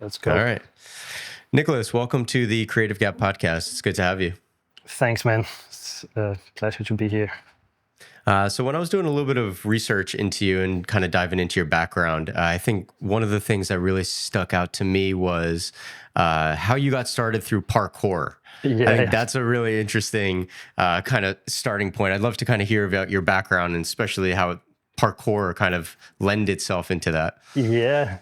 Let's go. All right. Nicholas, welcome to the Creative Gap podcast. It's good to have you. Thanks, man. It's a pleasure to be here. So when I was doing a little bit of research into you and kind of diving into your background, I think one of the things that really stuck out to me was how you got started through parkour. I think that's a really interesting kind of starting point. I'd love to kind of hear about your background and especially how parkour kind of lend itself into that. Yeah.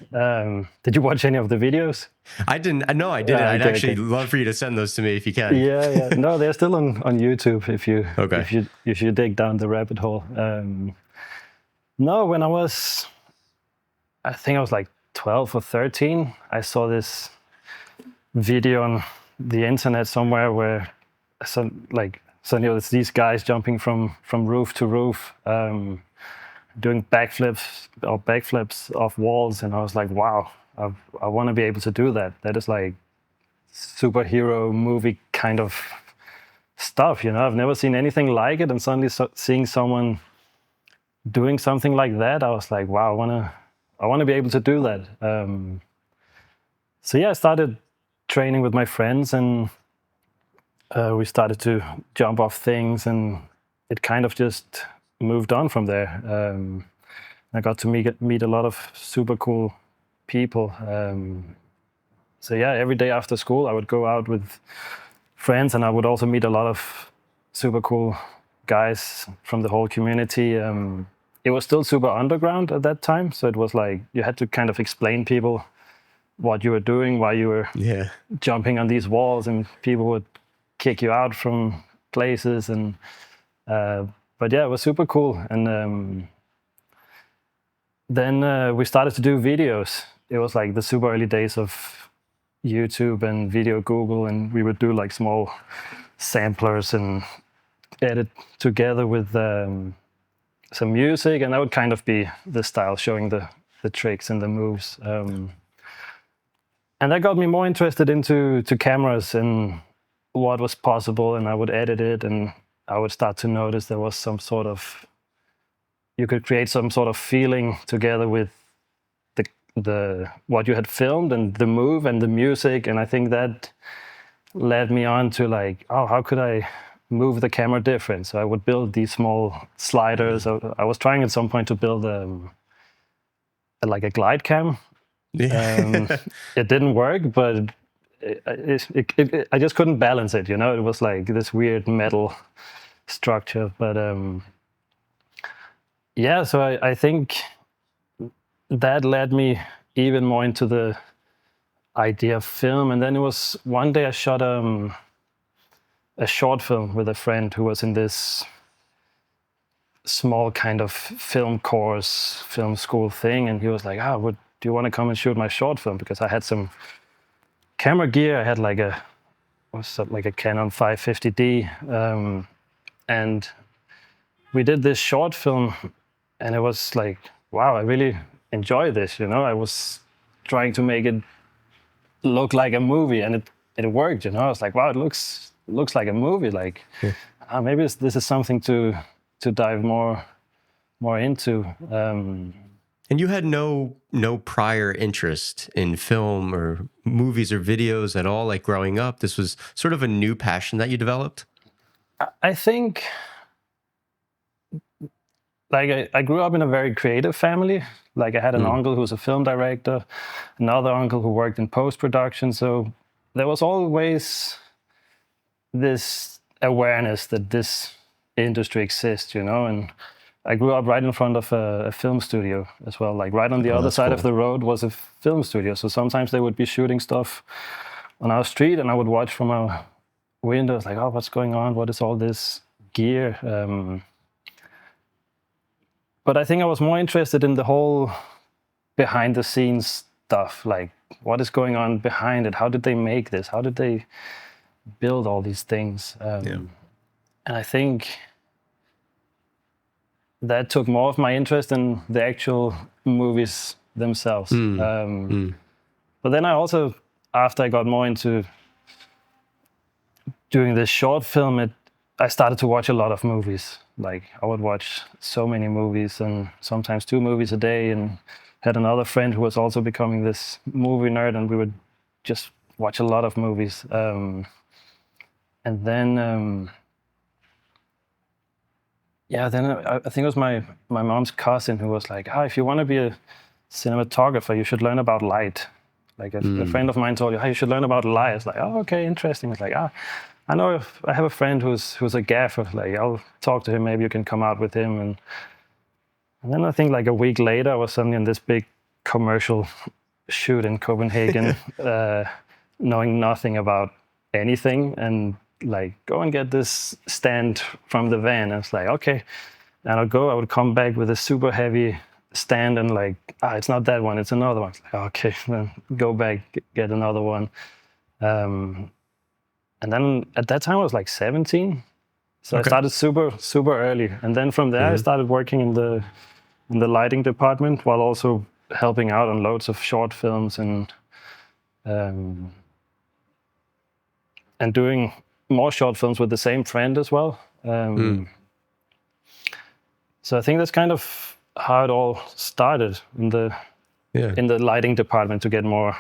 Did you watch any of the videos? I didn't. No, I didn't. I'd actually love for you to send those to me if you can. Yeah. No, they're still on YouTube if you dig down the rabbit hole. No, when I think I was like 12 or 13, I saw this video on the internet somewhere where suddenly it's these guys jumping from roof to roof, doing backflips off walls, and I was like, wow, I want to be able to do that. That is like superhero movie kind of stuff, you know. I've never seen anything like it, and suddenly seeing someone doing something like that, I was like, wow, I want to be able to do that. So yeah, I started training with my friends, and we started to jump off things, and it kind of just moved on from there. I got to meet a lot of super cool people. So yeah, every day after school, I would go out with friends, and I would also meet a lot of super cool guys from the whole community. It was still super underground at that time, so it was like you had to kind of explain people what you were doing, why you were jumping on these walls, and people would kick you out from places. And but yeah, it was super cool. And then we started to do videos. It was like the super early days of YouTube and Video Google, and we would do like small samplers and edit together with some music, and that would kind of be the style, showing the tricks and the moves. And that got me more interested into cameras and what was possible, and I would edit it, and I would start to notice there was you could create some sort of feeling together with the what you had filmed and the move and the music. And I think that led me on to like, oh, how could I move the camera different? So I would build these small sliders. I was trying at some point to build like a glide cam. It didn't work, but I just couldn't balance it, you know. It was like this weird metal structure. But yeah, so I think that led me even more into the idea of film. And then it was one day I shot a short film with a friend who was in this small kind of film course, film school thing, and he was like, do you want to come and shoot my short film? Because I had some camera gear. I had like a Canon 550D, and we did this short film, and it was like, wow, I really enjoy this, you know. I was trying to make it look like a movie, and it worked, you know. I was like, wow, it looks like a movie. Like, maybe this is something to dive more into. And you had no prior interest in film or movies or videos at all, like growing up? This was sort of a new passion that you developed? I think, like, I grew up in a very creative family. Like, I had an uncle who was a film director, another uncle who worked in post-production. So there was always this awareness that this industry exists, you know. And I grew up right in front of a film studio as well. Like, right on the other side of the road was a film studio. So sometimes they would be shooting stuff on our street, and I would watch from our windows, like, oh, what's going on? What is all this gear? But I think I was more interested in the whole behind the scenes stuff. Like, what is going on behind it? How did they make this? How did they build all these things? And I think that took more of my interest in the actual movies themselves. But then I also, after I got more into doing this short film, I started to watch a lot of movies. Like, I would watch so many movies, and sometimes 2 movies a day, and had another friend who was also becoming this movie nerd, and we would just watch a lot of movies. And then, then I think it was my mom's cousin who was like, if you want to be a cinematographer, you should learn about light. Like a friend of mine told you, you should learn about light. It's like, oh, okay, interesting. It's like, I know I have a friend who's a gaffer. Like, I'll talk to him. Maybe you can come out with him. And then I think like a week later, I was suddenly in this big commercial shoot in Copenhagen, knowing nothing about anything, and like, go and get this stand from the van. And it's like, okay. And I would come back with a super heavy stand and like, it's not that one, it's another one. It's like, okay, then go back, get another one. And then at that time I was like 17. So I started super early. And then from there I started working in the lighting department while also helping out on loads of short films and doing more short films with the same friend as well. So I think that's kind of how it all started in the lighting department, to get more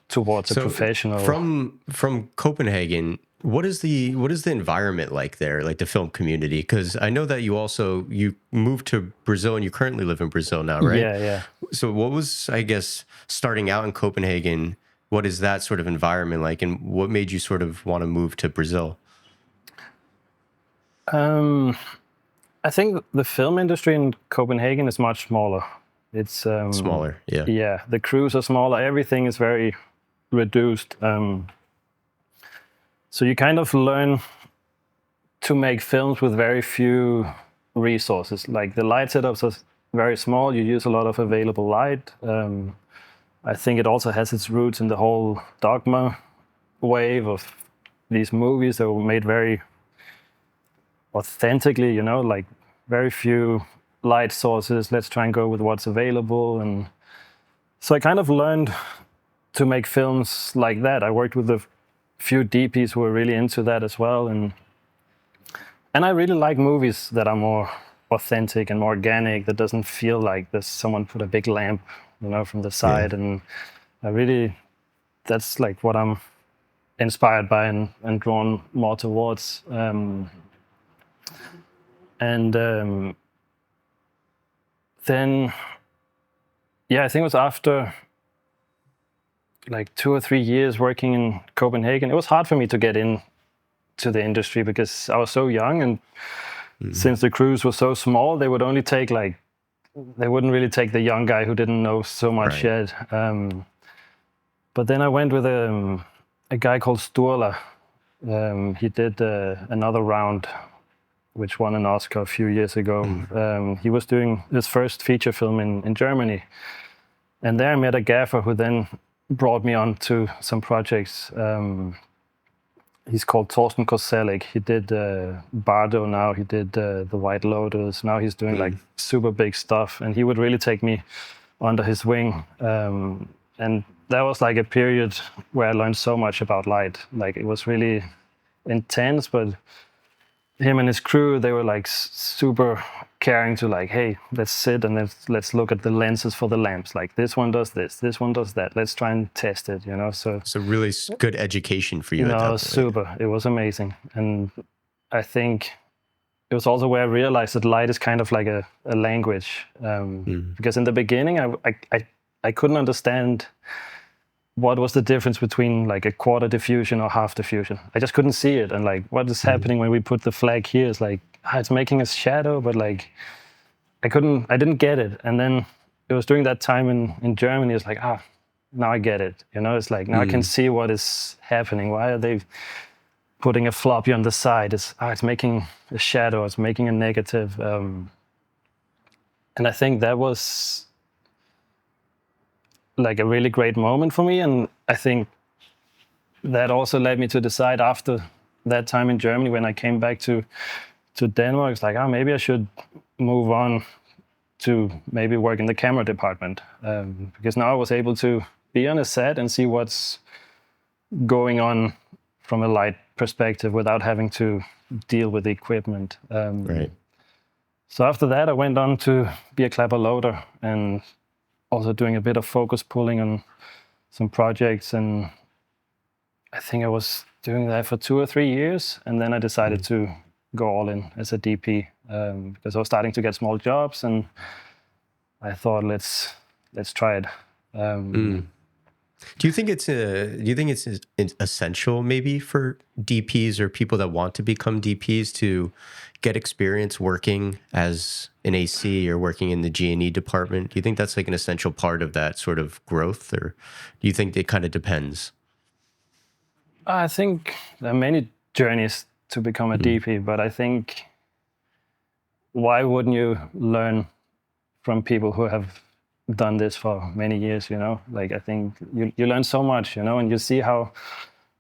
towards a professional. From Copenhagen, what is the environment like there, like the film community? Because I know that you moved to Brazil and you currently live in Brazil now, right? Yeah. So what was, I guess, starting out in Copenhagen? What is that sort of environment like, and what made you sort of want to move to Brazil? I think the film industry in Copenhagen is much smaller. It's smaller, yeah. Yeah, the crews are smaller. Everything is very reduced. So you kind of learn to make films with very few resources. Like the light setups are very small. You use a lot of available light. I think it also has its roots in the whole dogma wave of these movies that were made very authentically, like very few light sources. Let's try and go with what's available. And so I kind of learned to make films like that. I worked with a few DPs who were really into that as well. And I really like movies that are more authentic and more organic, that doesn't feel like there's someone put a big lamp, from the side. Yeah. And that's like what I'm inspired by and drawn more towards. Then, I think it was after like 2 or 3 years working in Copenhagen, it was hard for me to get into the industry because I was so young, and since the crews were so small, they would only take they wouldn't really take the young guy who didn't know so much yet. But then I went with a guy called Sturla. He did another round, which won an Oscar a few years ago. He was doing his first feature film in Germany. And there I met a gaffer who then brought me on to some projects. He's called Torsten Koselleck. He did Bardo now. He did The White Lotus. Now he's doing like super big stuff. And he would really take me under his wing. And that was like a period where I learned so much about light. Like, it was really intense, but him and his crew, they were like super caring to like, hey, let's sit and let's look at the lenses for the lamps. Like, this one does this one does that. Let's try and test it, So it's a really good education for you. At that point. Super. It was amazing. And I think it was also where I realized that light is kind of like a language. Because in the beginning, I couldn't understand what was the difference between like a quarter diffusion or half diffusion. I just couldn't see it. And like, what is happening when we put the flag here? It's like, it's making a shadow, but like, I didn't get it. And then it was during that time in Germany, it's like, now I get it. It's like, now I can see what is happening. Why are they putting a floppy on the side? It's making a shadow, it's making a negative. And I think that was like a really great moment for me. And I think that also led me to decide after that time in Germany, when I came back to Denmark, it's like, maybe I should move on to maybe work in the camera department. Because now I was able to be on a set and see what's going on from a light perspective without having to deal with the equipment. Right. So after that, I went on to be a clapper loader, and also doing a bit of focus pulling on some projects, and I think I was doing that for 2 or 3 years, and then I decided to go all in as a DP because I was starting to get small jobs, and I thought let's try it. Do you think it's essential maybe for DPs or people that want to become DPs to get experience working as an AC or working in the G&E department? Do you think that's like an essential part of that sort of growth, or do you think it kind of depends? I think there are many journeys to become a DP, but I think why wouldn't you learn from people who have done this for many years, you know? Like, I think you learn so much, you know, and you see how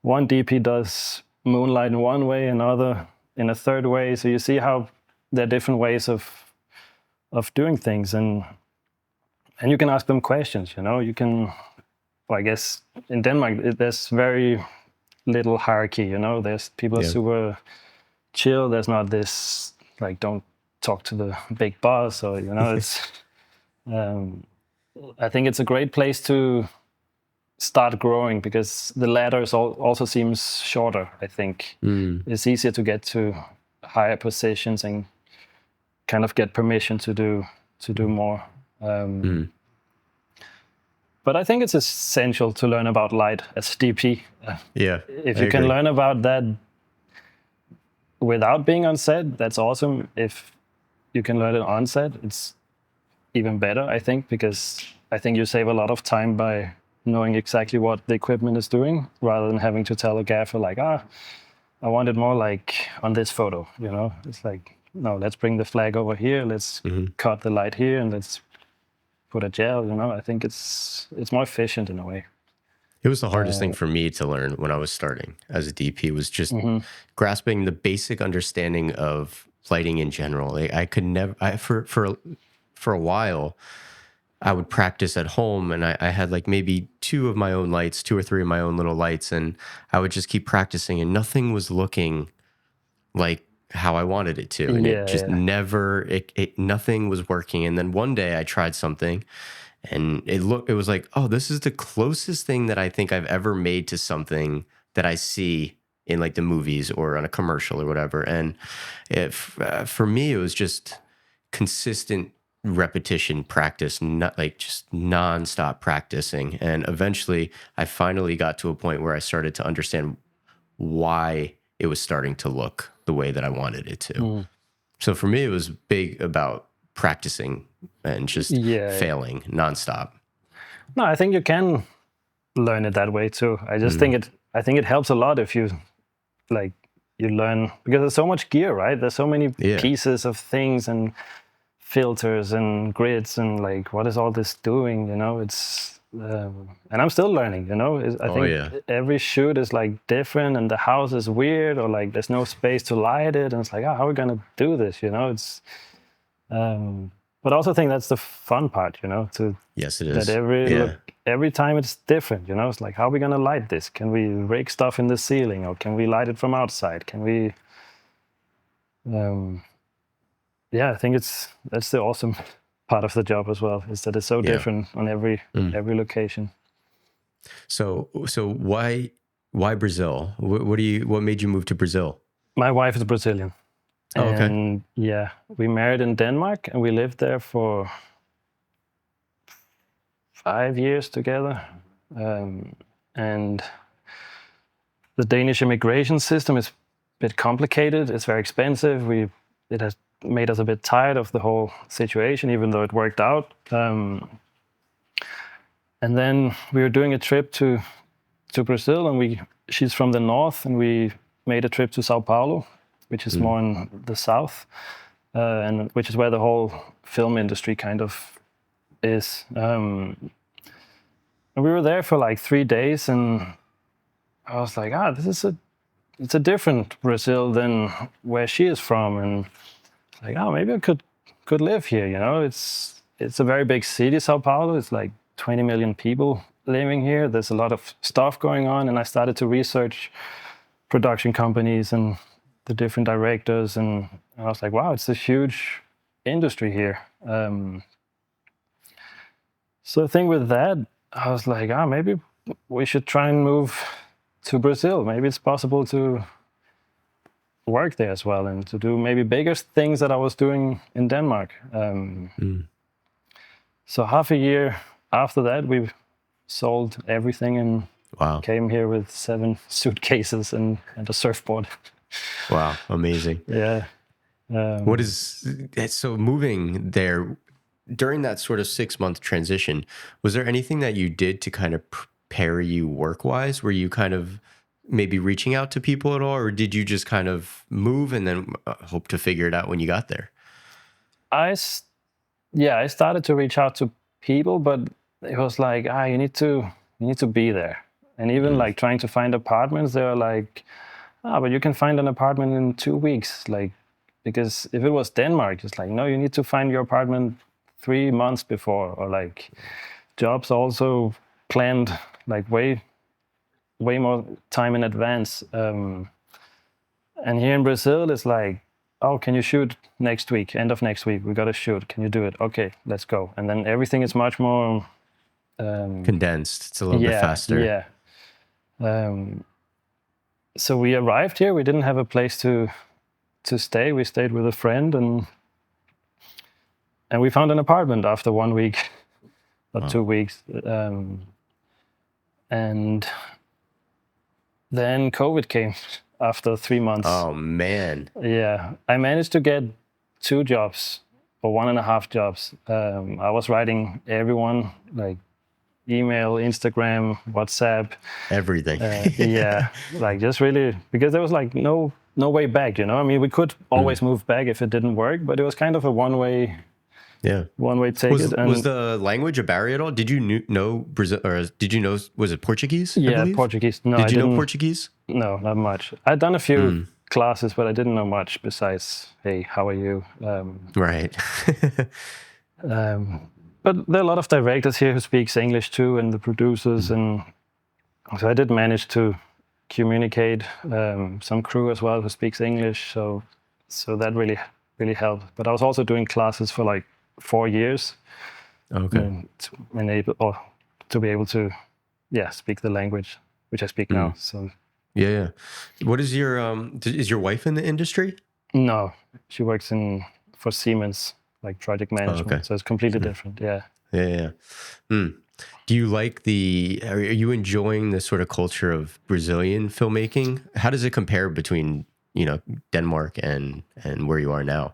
one DP does moonlight in one way, another in a third way. So you see how there are different ways of doing things, and you can ask them questions, you know. You can, well, I guess in Denmark, there's very little hierarchy, you know. There's people are super chill. There's not this, like, don't talk to the big boss, or, you know, it's, I think it's a great place to start growing because the ladder also seems shorter. I think it's easier to get to higher positions and kind of get permission to do more. But I think it's essential to learn about light as DP. If you can learn about that without being on set, that's awesome. If you can learn it on set, it's even better, I think, because I think you save a lot of time by knowing exactly what the equipment is doing, rather than having to tell a gaffer like, I want it more like on this photo, you know. It's like, no, let's bring the flag over here, let's cut the light here, and let's put a gel, you know. I think it's more efficient in a way. It was the hardest thing for me to learn when I was starting as a DP, was just grasping the basic understanding of lighting in general. I could never, for a while, I would practice at home, and I had like maybe 2 or 3 of my own little lights, and I would just keep practicing, and nothing was looking like how I wanted it to. And it just never, nothing was working. And then one day I tried something, and it was like, oh, this is the closest thing that I think I've ever made to something that I see in like the movies or on a commercial or whatever. And for me, it was just consistent repetition practice, not like just nonstop practicing. And eventually I finally got to a point where I started to understand why it was starting to look the way that I wanted it to. So for me, it was big about practicing and just failing nonstop. No, I think you can learn it that way too. I just think it helps a lot if you like you learn, because there's so much gear, right? There's so many pieces of things and filters and grids, and like, what is all this doing? You know, it's and I'm still learning. You know, I think every shoot is like different, and the house is weird, or like there's no space to light it, and it's like, how are we gonna do this? You know, it's. But I also think that's the fun part. You know, yes, it is. That every time it's different. You know, it's like, how are we gonna light this? Can we rig stuff in the ceiling, or can we light it from outside? Can we? I think that's the awesome part of the job as well, is that it's so different on every location. So why Brazil? What made you move to Brazil? My wife is Brazilian. Oh, okay. And we married in Denmark, and we lived there for 5 years together. And the Danish immigration system is a bit complicated. It's very expensive. It has made us a bit tired of the whole situation, even though it worked out. And then we were doing a trip to Brazil, and she's from the north, and we made a trip to Sao Paulo, which is more in the south, and which is where the whole film industry kind of is. And we were there for like 3 days, and I was like, it's a different Brazil than where she is from, and like, maybe I could live here. You know, it's a very big city, Sao Paulo. It's like 20 million people living here. There's a lot of stuff going on, and I started to research production companies and the different directors, and I was like, wow, it's a huge industry here. So the thing with that, I was like, maybe we should try and move to Brazil. Maybe it's possible to work there as well and to do maybe bigger things that I was doing in Denmark. So half a year after that, we sold everything and came here with 7 suitcases and a surfboard. Wow, amazing. Yeah. So moving there, during that sort of 6-month transition, was there anything that you did to kind of prepare you work-wise? Were you kind of maybe reaching out to people at all, or did you just kind of move and then hope to figure it out when you got there? I started to reach out to people, but it was like, you need to be there. And even like trying to find apartments, they were like, but you can find an apartment in 2 weeks. Like, because if it was Denmark, it's like, no, you need to find your apartment 3 months before, or like jobs also planned like way more time in advance. And here in Brazil, it's like, can you shoot next week, end of next week? We got to shoot. Can you do it? Okay, let's go. And then everything is much more condensed. It's a little bit faster. Yeah. So we arrived here. We didn't have a place to stay. We stayed with a friend, and we found an apartment after 1 week or 2 weeks. And then COVID came after 3 months. Oh, man. Yeah. I managed to get 2 jobs or 1.5 jobs. I was writing everyone, like email, Instagram, WhatsApp. Everything. Yeah. Like just really, because there was like no way back, you know? I mean, we could always move back if it didn't work, but it was kind of a one-way ticket. Was the language a barrier at all? Did you know Brazil, or did you know, was it Portuguese? Yeah, Portuguese. No, did you know Portuguese? No, not much. I'd done a few classes, but I didn't know much besides, hey, how are you? Right. But there are a lot of directors here who speaks English too, and the producers, and so I did manage to communicate. Some crew as well who speaks English, so that really helped. But I was also doing classes for like 4 years. Okay. To be able to, speak the language which I speak now. So. Yeah. What is your wife in the industry? No, she works for Siemens, like project management. Okay. So it's completely different. Yeah. Yeah. Do you like are you enjoying the sort of culture of Brazilian filmmaking? How does it compare between, Denmark and where you are now?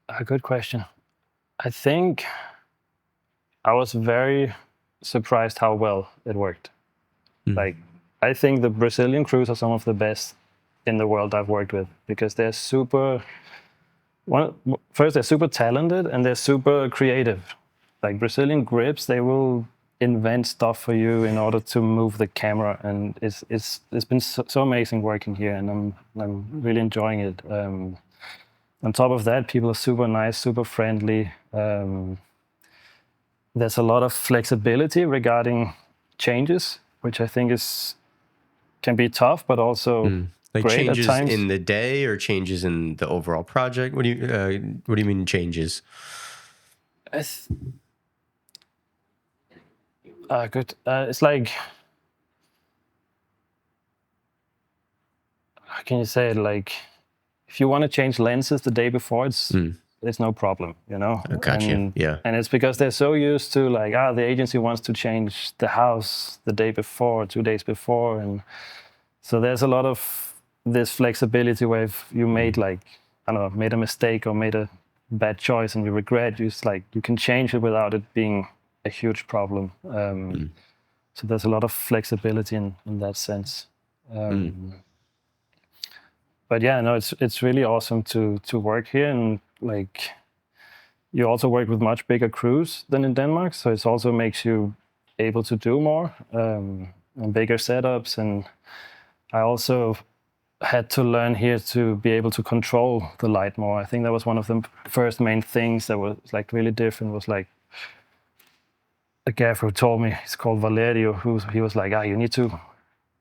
A good question. I think I was very surprised how well it worked. Like, I think the Brazilian crews are some of the best in the world I've worked with, because they're they're super talented and they're super creative. Like Brazilian grips, they will invent stuff for you in order to move the camera, and it's been so amazing working here, and I'm really enjoying it. On top of that, people are super nice, super friendly. There's a lot of flexibility regarding changes, which I think can be tough, but also like great changes at times. In the day or changes in the overall project. What do you mean changes? Good. It's like, how can you say it? Like, if you want to change lenses the day before, it's no problem, you know? I got you. Yeah. And it's because they're so used to like, the agency wants to change the house the day before, 2 days before. And so there's a lot of this flexibility where if you made made a mistake or made a bad choice and you regret, you can change it without it being a huge problem. So there's a lot of flexibility in that sense. But yeah, no, it's really awesome to work here, and like you also work with much bigger crews than in Denmark, so it also makes you able to do more and bigger setups. And I also had to learn here to be able to control the light more. I think that was one of the first main things that was like really different. Was like a gaffer who told me, he's called Valerio, he was like,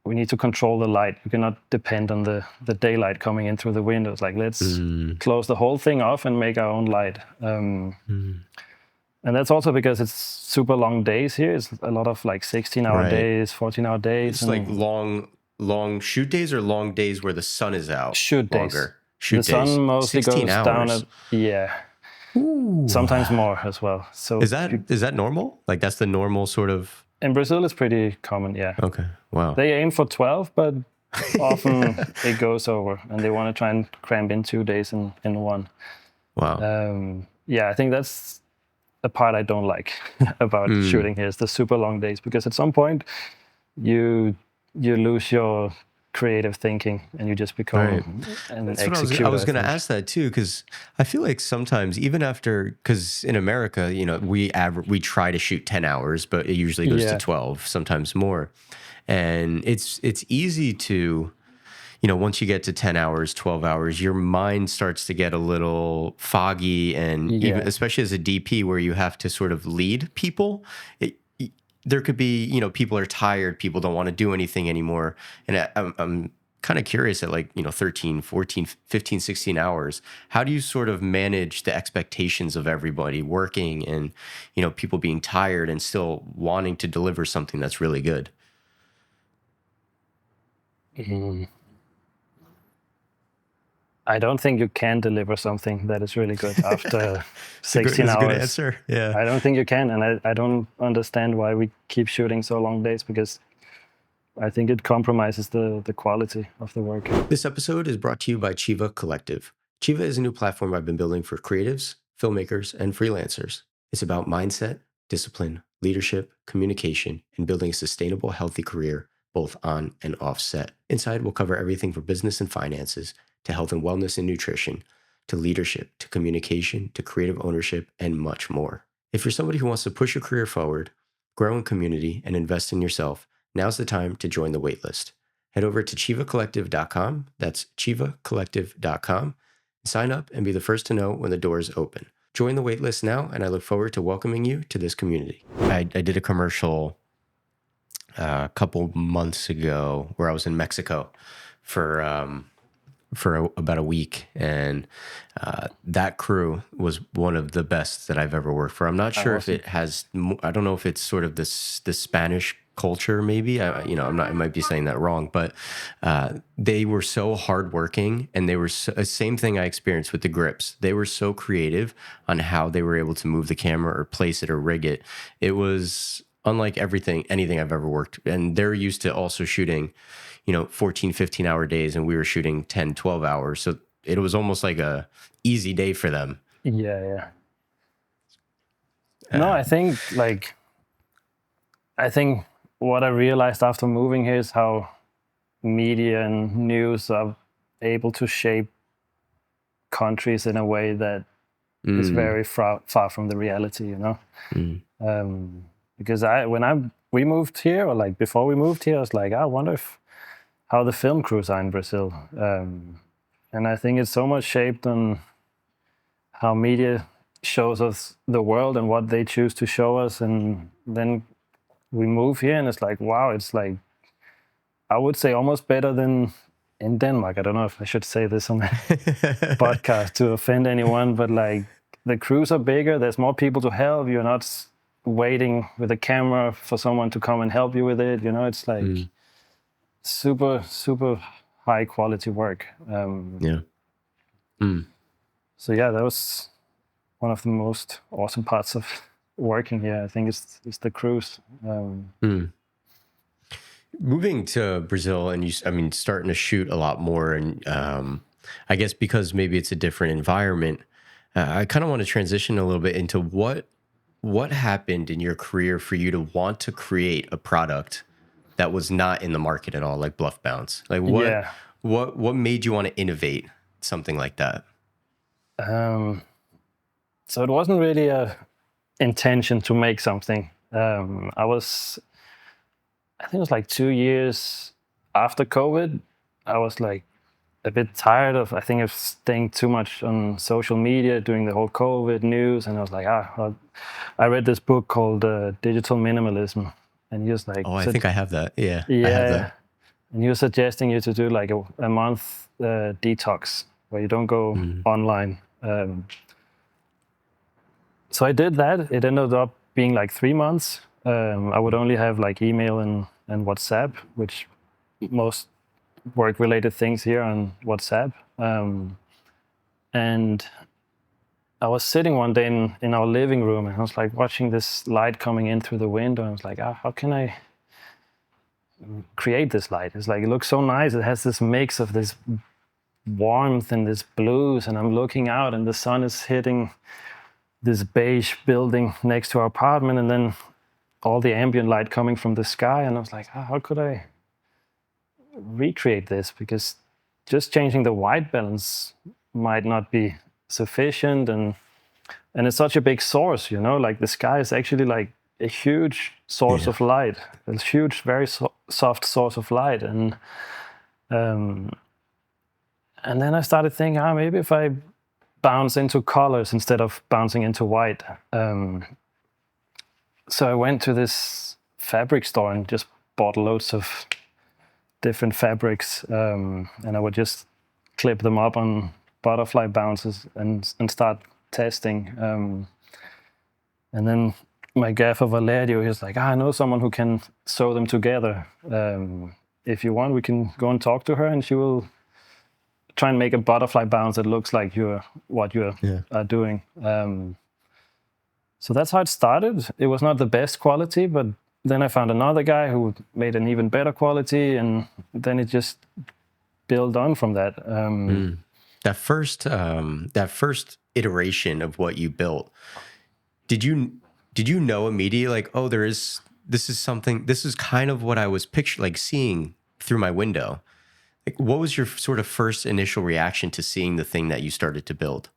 we need to control the light. You cannot depend on the daylight coming in through the windows. Like, let's close the whole thing off and make our own light. And that's also because it's super long days here. It's a lot of like 16-hour days, 14-hour days. It's like long shoot days or long days where the sun is out? Shoot longer. days. Shoot the days. sun mostly 16 goes hours. down at, Ooh. Sometimes more as well. So is that normal? Like that's the normal sort of... In Brazil, it's pretty common, yeah. Okay, wow. They aim for 12, but often it goes over, and they want to try and cram in 2 days in one. Wow. Yeah, I think that's the part I don't like about shooting here, is the super long days, because at some point you lose your creative thinking and you just become an executor. I was going to ask that too, because I feel like sometimes even after, because in America, you know, we try to shoot 10 hours, but it usually goes to 12, sometimes more. And it's easy to, you know, once you get to 10 hours, 12 hours, your mind starts to get a little foggy. And even, especially as a DP where you have to sort of lead people, there could be, you know, people are tired, people don't want to do anything anymore. And I'm kind of curious at like, you know, 13, 14, 15, 16 hours, how do you sort of manage the expectations of everybody working and, you know, people being tired and still wanting to deliver something that's really good? I don't think you can deliver something that is really good after 16 hours. That's a good answer. Yeah. I don't think you can. And I don't understand why we keep shooting so long days, because I think it compromises the quality of the work. This episode is brought to you by Chiva Collective. Chiva is a new platform I've been building for creatives, filmmakers, and freelancers. It's about mindset, discipline, leadership, communication, and building a sustainable, healthy career, both on and off set. Inside, we'll cover everything from business and finances to health and wellness and nutrition, to leadership, to communication, to creative ownership, and much more. If you're somebody who wants to push your career forward, grow in community, and invest in yourself, now's the time to join the waitlist. Head over to chivacollective.com, that's chivacollective.com, and sign up and be the first to know when the doors open. Join the waitlist now, and I look forward to welcoming you to this community. I did a commercial a couple months ago where I was in Mexico for about a week, and that crew was one of the best that I've ever worked for. I'm not sure if it has, I don't know if it's sort of this Spanish culture, maybe. I might be saying that wrong, but they were so hardworking, and they were same thing I experienced with the grips. They were so creative on how they were able to move the camera or place it or rig it. It was unlike anything I've ever worked. And they're used to also shooting, you know, 14, 15-hour days, and we were shooting 10, 12 hours. So it was almost like a easy day for them. Yeah. No, I think what I realized after moving here is how media and news are able to shape countries in a way that is very far from the reality, you know? Because we moved here, or like before we moved here, I was like, I wonder how the film crews are in Brazil. And I think it's so much shaped on how media shows us the world and what they choose to show us. And then we move here and it's like, wow, it's like, I would say almost better than in Denmark. I don't know if I should say this on the podcast to offend anyone, but like the crews are bigger. There's more people to help. You're not waiting with a camera for someone to come and help you with it. You know, it's like super, super high quality work. So yeah, that was one of the most awesome parts of working here. I think it's the crews. Moving to Brazil and starting to shoot a lot more, and I guess because maybe it's a different environment, I kind of want to transition a little bit into what happened in your career for you to want to create a product that was not in the market at all, like Bluff Bounce. Like what made you want to innovate something like that? So it wasn't really a intention to make something. I think it was like 2 years after COVID. I was like a bit tired of, I think, of staying too much on social media during the whole COVID news. And I was like, I read this book called Digital Minimalism. And he was like, I think I have that. Yeah. Yeah. I have that. And he was suggesting you to do like a month detox where you don't go online. So I did that. It ended up being like 3 months. I would only have like email and WhatsApp, which most work-related things here on WhatsApp. And I was sitting one day in our living room, and I was like watching this light coming in through the window. And I was like, how can I create this light? It's like, it looks so nice. It has this mix of this warmth and this blues, and I'm looking out and the sun is hitting this beige building next to our apartment, and then all the ambient light coming from the sky. And I was like, how could I recreate this? Because just changing the white balance might not be sufficient, and it's such a big source, you know, like the sky is actually like a huge source of light, a huge, very soft source of light. And then I started thinking, maybe if I bounce into colors instead of bouncing into white. So I went to this fabric store and just bought loads of different fabrics, and I would just clip them up on butterfly bounces and start testing. And then my gaffer Valerio, he was like, I know someone who can sew them together. If you want, we can go and talk to her, and she will try and make a butterfly bounce that looks like what you are doing. So that's how it started. It was not the best quality, but then I found another guy who made an even better quality, and then it just built on from that. That first iteration of what you built, did you know immediately, like, oh, this is kind of what I was seeing through my window? Like, what was your sort of first initial reaction to seeing the thing that you started to build?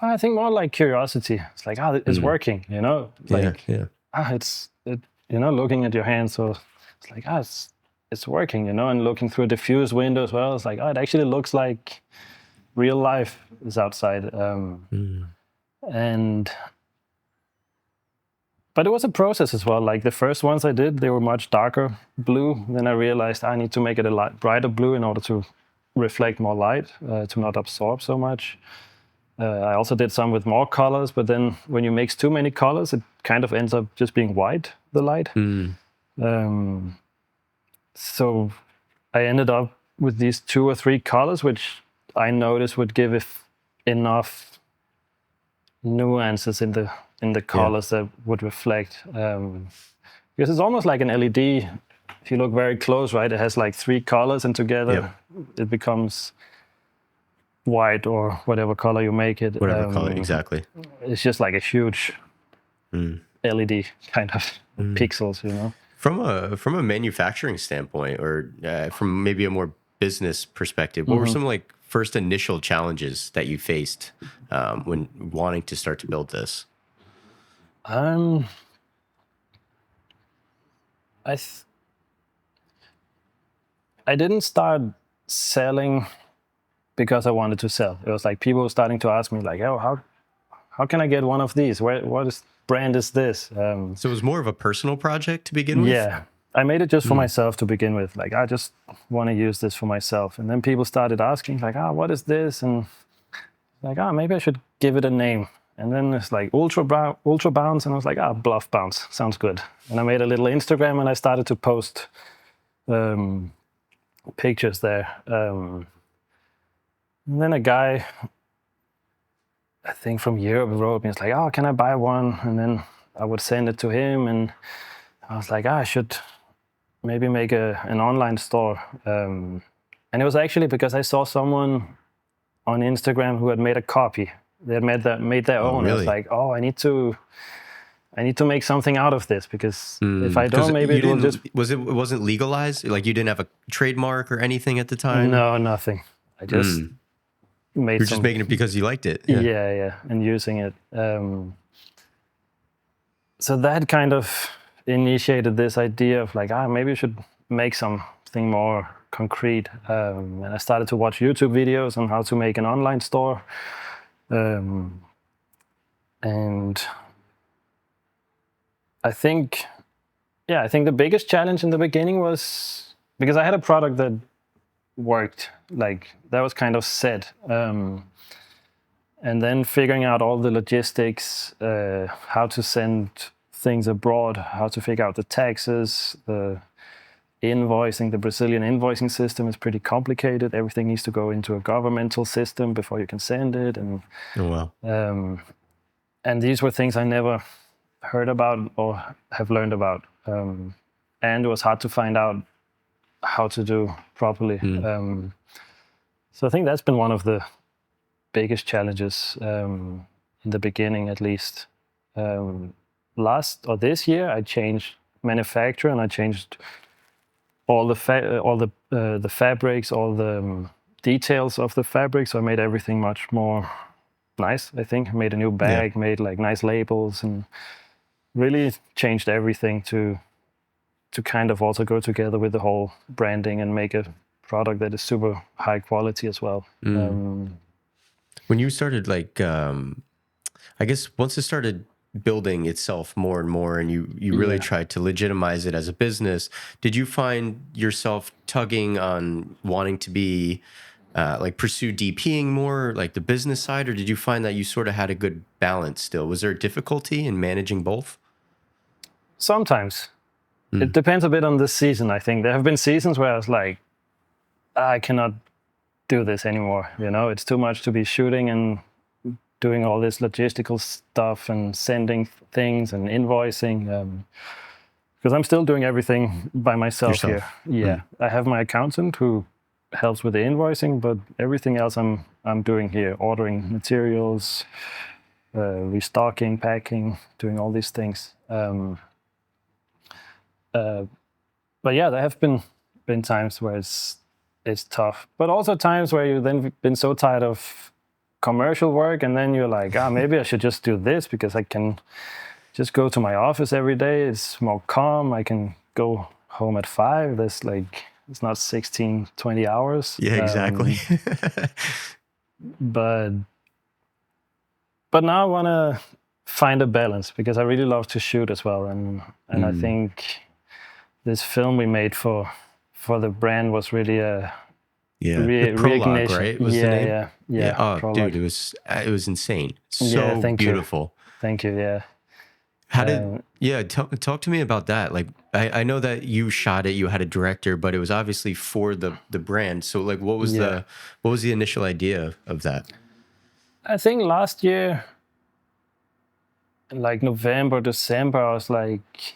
I think more like curiosity. It's like, it's working, you know? Like, looking at your hand. So it's like, it's working, you know? And looking through a diffuse window as well, it's like, it actually looks like real life is outside. But it was a process as well. Like the first ones I did, they were much darker blue. Then I realized I need to make it a brighter blue in order to reflect more light, to not absorb so much. I also did some with more colors, but then when you mix too many colors, it kind of ends up just being white, the light. So I ended up with these 2 or 3 colors, which I noticed would give enough nuances in the colors that would reflect. Because it's almost like an LED. If you look very close, right, it has like 3 colors, and together it becomes white or whatever color you make it. Whatever color, exactly. It's just like a huge LED kind of pixels, you know. From a manufacturing standpoint, or from maybe a more business perspective, what were some like first initial challenges that you faced when wanting to start to build this? I didn't start selling because I wanted to sell. It was like people starting to ask me like, oh, how can I get one of these? What brand is this? So it was more of a personal project to begin with? Yeah, I made it just for myself to begin with. Like, I just want to use this for myself. And then people started asking like, what is this? And like, maybe I should give it a name. And then it's like Ultra Bounce. And I was like, Bluff Bounce, sounds good. And I made a little Instagram, and I started to post pictures there. And then a guy, I think from Europe, wrote me. It's like, can I buy one? And then I would send it to him, and I was like, I should maybe make an online store. And it was actually because I saw someone on Instagram who had made a copy. They had made their own. Really? I was like, I need to make something out of this, because if I don't, maybe it will just... It wasn't legalized? Like, you didn't have a trademark or anything at the time? No, nothing. I just... You're just making it because you liked it. Yeah, and using it. So that kind of initiated this idea of like, maybe I should make something more concrete. And I started to watch YouTube videos on how to make an online store. And I think the biggest challenge in the beginning was because I had a product that worked, like that was kind of set. And then figuring out all the logistics, how to send things abroad, how to figure out the taxes, the invoicing. The Brazilian invoicing system is pretty complicated. Everything needs to go into a governmental system before you can send it. And and these were things I never heard about or have learned about. And it was hard to find out how to do properly. So I think that's been one of the biggest challenges in the beginning, at least. This year, I changed manufacturer, and I changed all the fabrics, all the details of the fabric. So I made everything much more nice. I think I made a new bag, made like nice labels, and really changed everything to kind of also go together with the whole branding and make a product that is super high quality as well. When you started, like, I guess once it started building itself more and more, and you really tried to legitimize it as a business, did you find yourself tugging on wanting to be like pursue DPing more, like the business side, or did you find that you sort of had a good balance still? Was there difficulty in managing both? Sometimes. It depends a bit on the season, I think. There have been seasons where I was like, I cannot do this anymore. You know, it's too much to be shooting and doing all this logistical stuff and sending things and invoicing. Because I'm still doing everything by myself here. Yeah, I have my accountant who helps with the invoicing, but everything else I'm doing here, ordering materials, restocking, packing, doing all these things. But yeah, there have been times where it's tough, but also times where you've then been so tired of commercial work, and then you're like, maybe I should just do this because I can just go to my office every day. It's more calm. I can go home at 5. There's like, it's not 16, 20 hours. Yeah, exactly. But now I want to find a balance because I really love to shoot as well. And I think this film we made for the brand was really a the Prologue, right? Was the name? Yeah. Oh, Prologue. dude, it was insane. So beautiful. Thank you. Yeah. How did talk to me about that? Like, I know that you shot it, you had a director, but it was obviously for the brand. So like, what was the initial idea of that? I think last year, like November, December, I was like,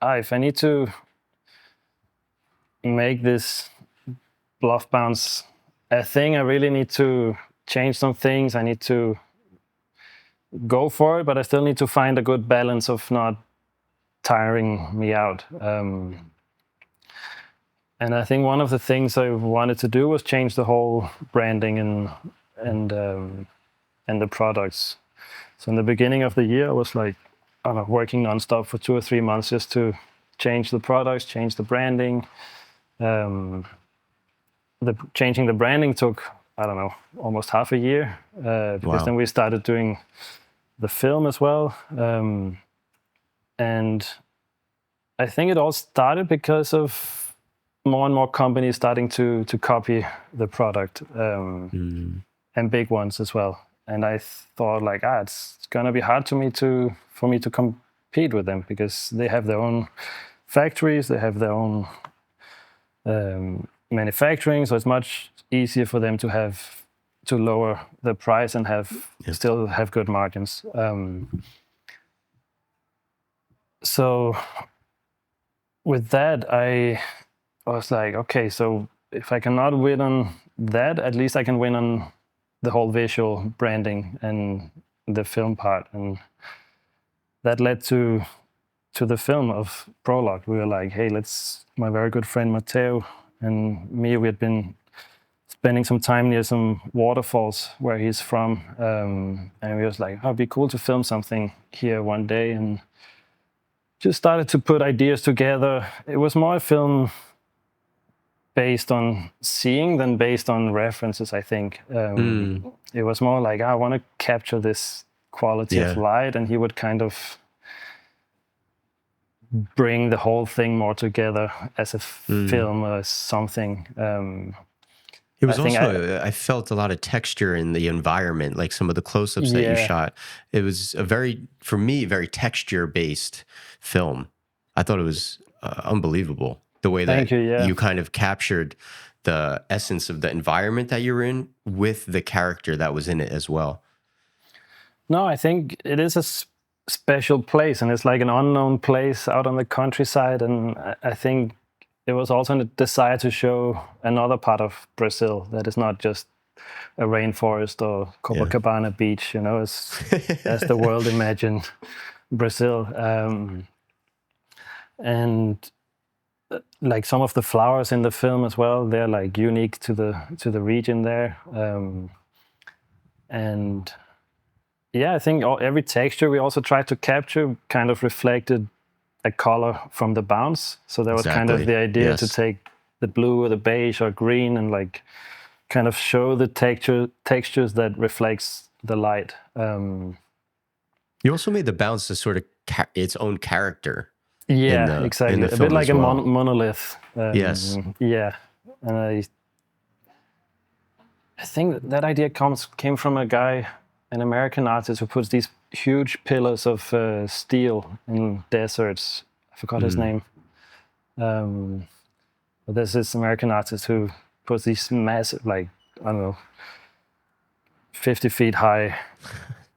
if I need to make this Bluff Bounce a thing, I really need to change some things. I need to go for it, but I still need to find a good balance of not tiring me out. And I think one of the things I wanted to do was change the whole branding and the products. So in the beginning of the year, I was like, working nonstop for 2 or 3 months just to change the products, change the branding. Changing the branding took, almost half a year because then we started doing the film as well. And I think it all started because of more and more companies starting to copy the product, and big ones as well. And I thought like, it's gonna be hard for me to compete with them because they have their own factories, they have their own manufacturing, so it's much easier for them to lower the price and still have good margins. So with that, I was like, okay, so if I cannot win on that, at least I can win on the whole visual branding and the film part. And that led to the film of Prologue. We were like, hey, my very good friend Matteo and me, we had been spending some time near some waterfalls where he's from. And we was like, it'd be cool to film something here one day. And just started to put ideas together. It was more a film based on seeing than based on references, I think. It was more like, I want to capture this quality of light, and he would kind of bring the whole thing more together as a film or something. It was I felt a lot of texture in the environment, like some of the close-ups that you shot. It was for me, very texture-based film. I thought it was unbelievable the way that you kind of captured the essence of the environment that you were in with the character that was in it as well. No, I think it is a special place, and it's like an unknown place out on the countryside, and I think it was also a desire to show another part of Brazil that is not just a rainforest or Copacabana beach, you know, as the world imagined Brazil. And like some of the flowers in the film as well, they're like unique to the region there. And yeah, I think every texture we also tried to capture kind of reflected a color from the bounce. So there was kind of the idea to take the blue or the beige or green and like kind of show the textures that reflects the light. You also made the bounce a sort of its own character. Yeah, exactly. A bit like a monolith. Yes. Yeah, and I think that idea came from a guy, an American artist who puts these huge pillars of steel in deserts. I forgot his name. But there's this American artist who puts these massive, like, I don't know, 50 feet high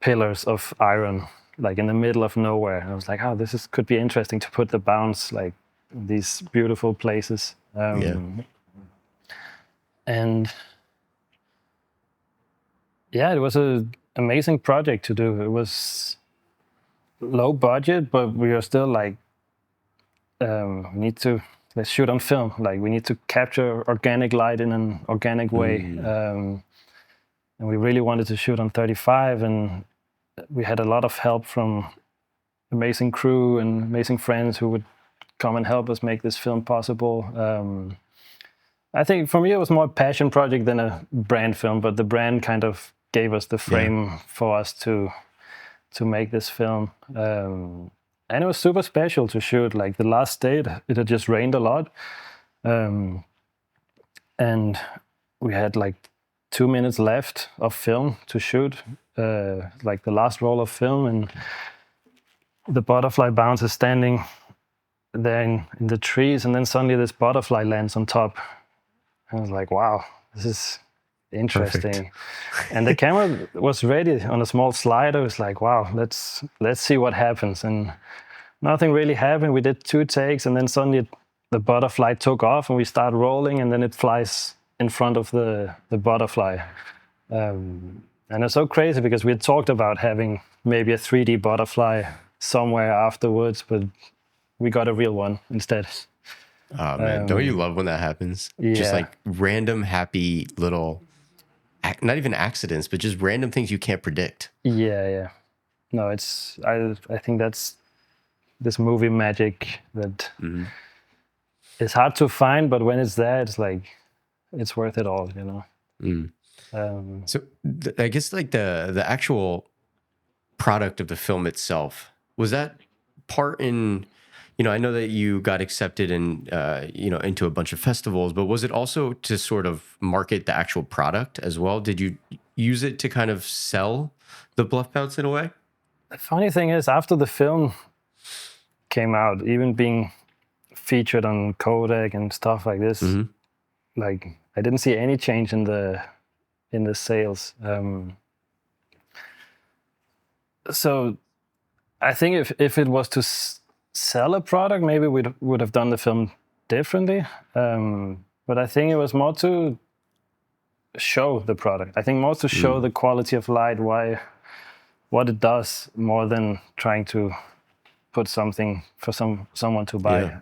pillars of iron, like in the middle of nowhere. And I was like, oh, could be interesting to put the bounce, like, in these beautiful places. And yeah, it was an amazing project to do. It was low budget, but we are still like, let's shoot on film. Like, we need to capture organic light in an organic way. And we really wanted to shoot on 35, and we had a lot of help from amazing crew and amazing friends who would come and help us make this film possible. I think for me, it was more a passion project than a brand film, but the brand kind of gave us the frame for us to make this film. And it was super special to shoot. Like the last day, it had just rained a lot. And we had like 2 minutes left of film to shoot, like the last roll of film. And the butterfly bounce is standing there in the trees. And then suddenly this butterfly lands on top. I was like, wow, this is interesting. And the camera was ready on a small slider. It was like, wow, let's see what happens. And nothing really happened. We did 2 takes, and then suddenly the butterfly took off, and we start rolling, and then it flies in front of the butterfly. And it's so crazy because we had talked about having maybe a 3D butterfly somewhere afterwards, but we got a real one instead. Oh man, don't you love when that happens? Yeah. Just like random happy little, not even accidents, but just random things you can't predict. Yeah. No, I think that's this movie magic that is hard to find, but when it's there, it's like, it's worth it all, you know? So I guess like the actual product of the film itself, was that part in, you know, I know that you got accepted in, you know, into a bunch of festivals, but was it also to sort of market the actual product as well? Did you use it to kind of sell the Bluff Bounce in a way? The funny thing is, after the film came out, even being featured on Kodak and stuff like this, like I didn't see any change in the sales. So I think if it was to sell a product, maybe we would have done the film differently. But I think it was more to show the product. I think more to show the quality of light, what it does, more than trying to put something for someone to buy.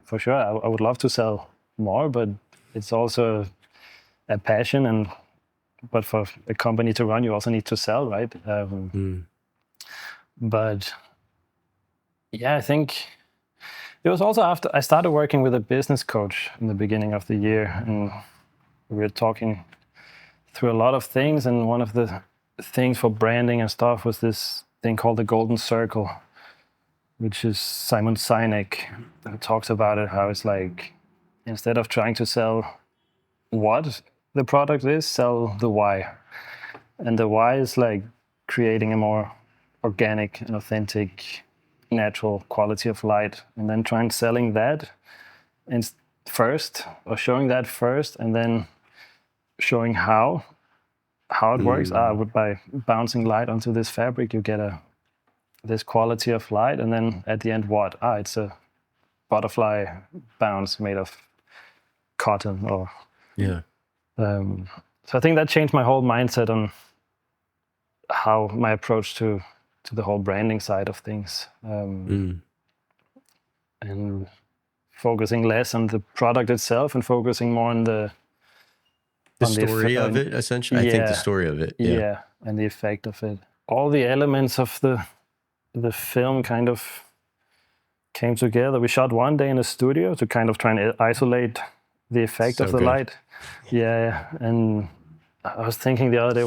For sure, I would love to sell more, but it's also a passion. But for a company to run, you also need to sell, right? But yeah, I think it was also after I started working with a business coach in the beginning of the year, and we were talking through a lot of things. And one of the things for branding and stuff was this thing called the Golden Circle, which is Simon Sinek who talks about it, how it's like, instead of trying to sell what, the product is sell the why. And the why is like creating a more organic and authentic, natural quality of light, and then trying selling that first, or showing that first, and then showing how it works. By bouncing light onto this fabric, you get this quality of light, and then at the end, what? It's a butterfly bounce made of cotton, or so I think that changed my whole mindset on how my approach to the whole branding side of things, and focusing less on the product itself and focusing more on the story of it, essentially. I think the story of it, and the effect of it. All the elements of the film kind of came together. We shot one day in a studio to kind of try and isolate the effect of the light. And I was thinking the other day,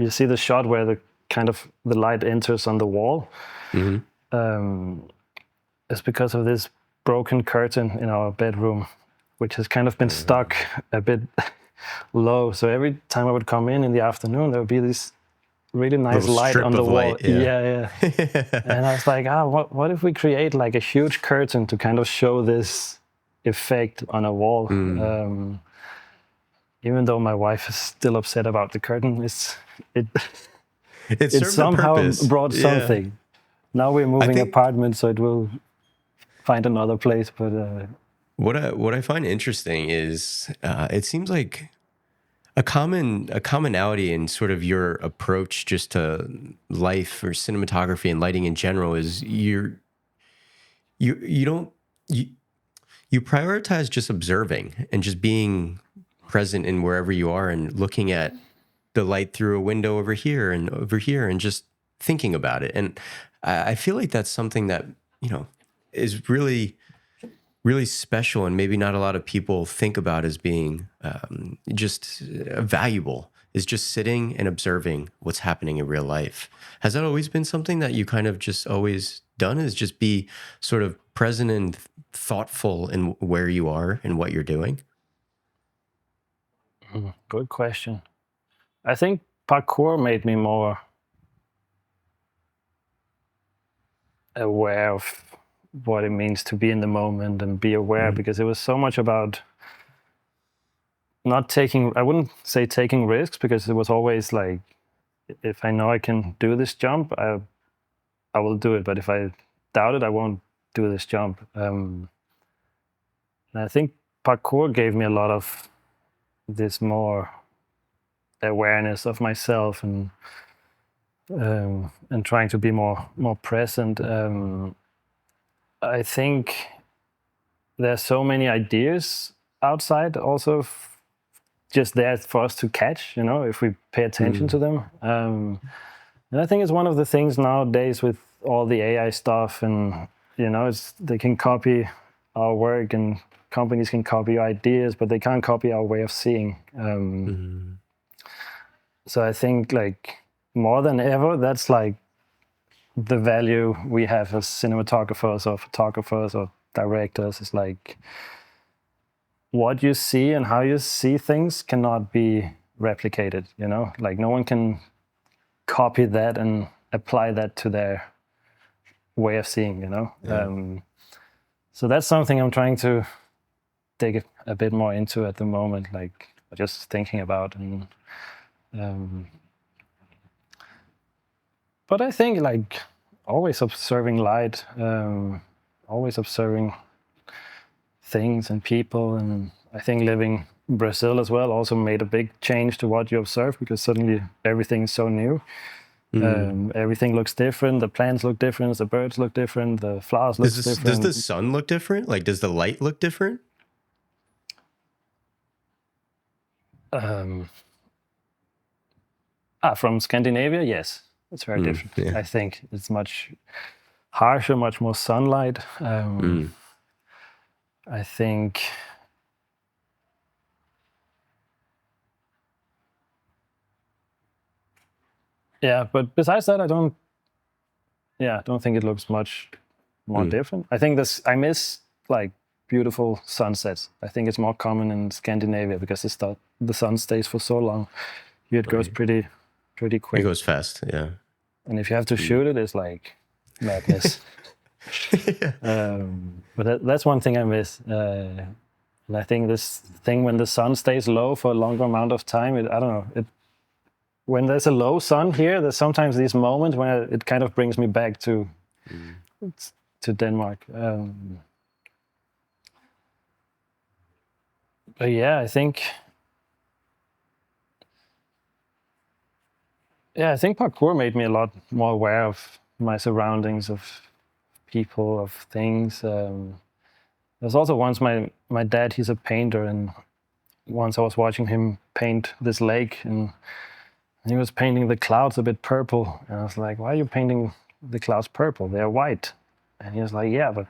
you see the shot where the light enters on the wall. It's because of this broken curtain in our bedroom, which has kind of been stuck a bit low. So every time I would come in the afternoon, there would be this really nice light on the wall. And I was like, what if we create like a huge curtain to kind of show this effect on a wall? Even though my wife is still upset about the curtain, it somehow brought something. Now we're moving apartment, so it will find another place. But what I find interesting is it seems like a commonality in sort of your approach just to life or cinematography and lighting in general is you prioritize just observing and just being present in wherever you are and looking at the light through a window over here and just thinking about it. And I feel like that's something that, is really, really special, and maybe not a lot of people think about as being just valuable, is just sitting and observing what's happening in real life. Has that always been something that you kind of just always done, is just be sort of present and thoughtful in where you are and what you're doing? Good question. I think parkour made me more aware of what it means to be in the moment and be aware, because it was so much about not taking, I wouldn't say taking risks, because it was always like, if I know I can do this jump, I will do it. But if I doubt it, I won't do this jump. And I think parkour gave me a lot of this more awareness of myself and trying to be more present. I think there's so many ideas outside also just there for us to catch, if we pay attention to them. And I think it's one of the things nowadays with all the AI stuff, and they can copy our work, and companies can copy ideas, but they can't copy our way of seeing. So I think like more than ever, that's like the value we have as cinematographers or photographers or directors, is like what you see and how you see things cannot be replicated, like no one can copy that and apply that to their way of seeing, so that's something I'm trying to dig a bit more into at the moment, like just thinking about. And but I think like always observing light, always observing things and people. And I think living in Brazil as well also made a big change to what you observe, because suddenly everything is so new. Everything looks different. The plants look different. The birds look different. The flowers look different. Does the sun look different? Like, does the light look different? From Scandinavia, yes. It's very different. Yeah. I think it's much harsher, much more sunlight. I think but besides that, I don't think it looks much more different. I think I miss like beautiful sunsets. I think it's more common in Scandinavia because the sun stays for so long. Here it goes pretty quick. It goes fast, yeah. And if you have to shoot it, it's like madness. But that's one thing I miss. And I think this thing when the sun stays low for a longer amount of time, I don't know. When there's a low sun here, there's sometimes these moments where it kind of brings me back to Denmark. But yeah, I think parkour made me a lot more aware of my surroundings, of people, of things. There's also once my dad, he's a painter, and once I was watching him paint this lake, and he was painting the clouds a bit purple, and I was like, why are you painting the clouds purple? They're white. And he was like, yeah, but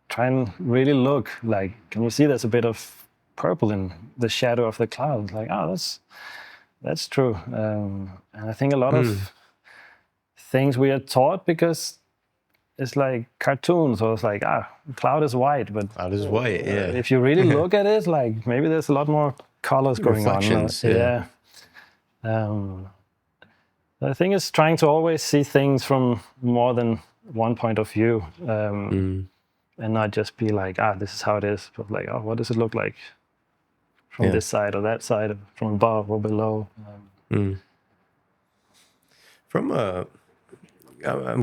try and really look, like, can you see there's a bit of purple in the shadow of the clouds? Like, oh, that's true. And I think a lot of things we are taught because it's like cartoons, so it's like, the cloud is white, but cloud is white, yeah. If you really look at it, like maybe there's a lot more colors going on. Yeah. I think it's trying to always see things from more than one point of view, and not just be like, this is how it is, but like, what does it look like from this side or that side, from above or below? I'm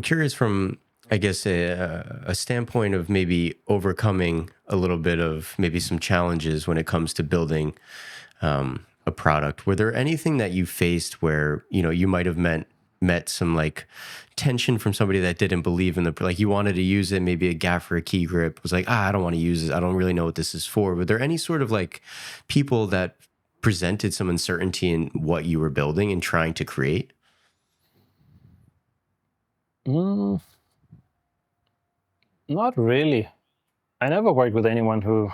curious from, I guess, a standpoint of maybe overcoming a little bit of maybe some challenges when it comes to building a product. Were there anything that you faced where, you might have met some like tension from somebody that didn't believe in like you wanted to use it, maybe a gaff or a key grip was like, I don't want to use it. I don't really know what this is for. Were there any sort of like people that presented some uncertainty in what you were building and trying to create? Not really. I never worked with anyone who...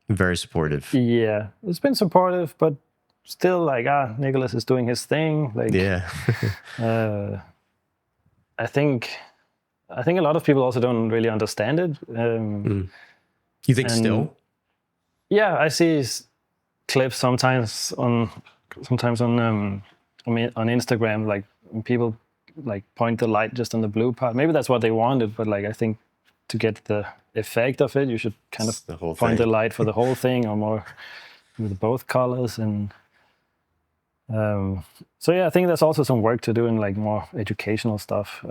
Very supportive. Yeah, it's been supportive, but still like, Nicholas is doing his thing. Like, yeah. I think a lot of people also don't really understand it. You think still? Yeah, I see clips sometimes on Instagram, like when people like point the light just on the blue part. Maybe that's what they wanted, but like I think to get the effect of it, you should kind of point the light for the whole thing, or more with both colors. And so yeah, I think there's also some work to do in like more educational stuff.